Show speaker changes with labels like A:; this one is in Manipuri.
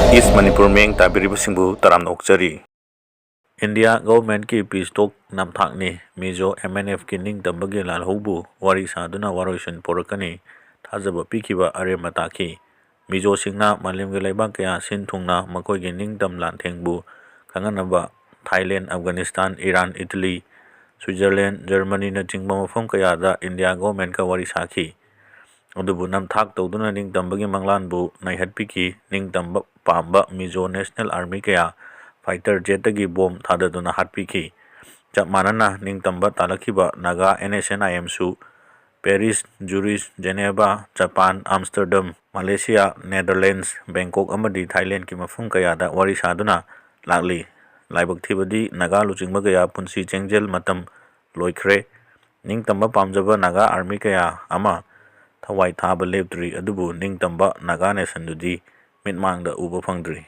A: East Manipur Meng Tabiribasingbu Taram Okchari. India government ki peace talk namthak ni Mizo MNF ki ningtamba lalhoubu wari saduna waroisun porakani thajaba pikiba aremata ki Mizo singna malimgi laibak kaya sin thungna makoi gi ningtam lanthengbu kanganaba Thailand, Afghanistan, Iran, Italy, Switzerland, Germany na chingba mafam kaya da India government ka wari saki adubu namthak tawduna ningtambagi manglanbu naihatpiki ningtamba pamba Mizo National Army kaya fighter jet gi bom thadaduna hatpiki chap manana ningtamba talakiba Naga NSCN-IM su Paris, Zurich, Geneva, Japan, Amsterdam, Malaysia, Netherlands, Bangkok amadi Thailand ki mafum kaya da wari saduna lakli laibak thibadi Naga luchingba kaya punsi chengjel matam loikre ningtamba pamjaba Naga Army kaya ama thawai thaba leptri adubu ningtamba Naga Nation dudi mitmangda uba phangdri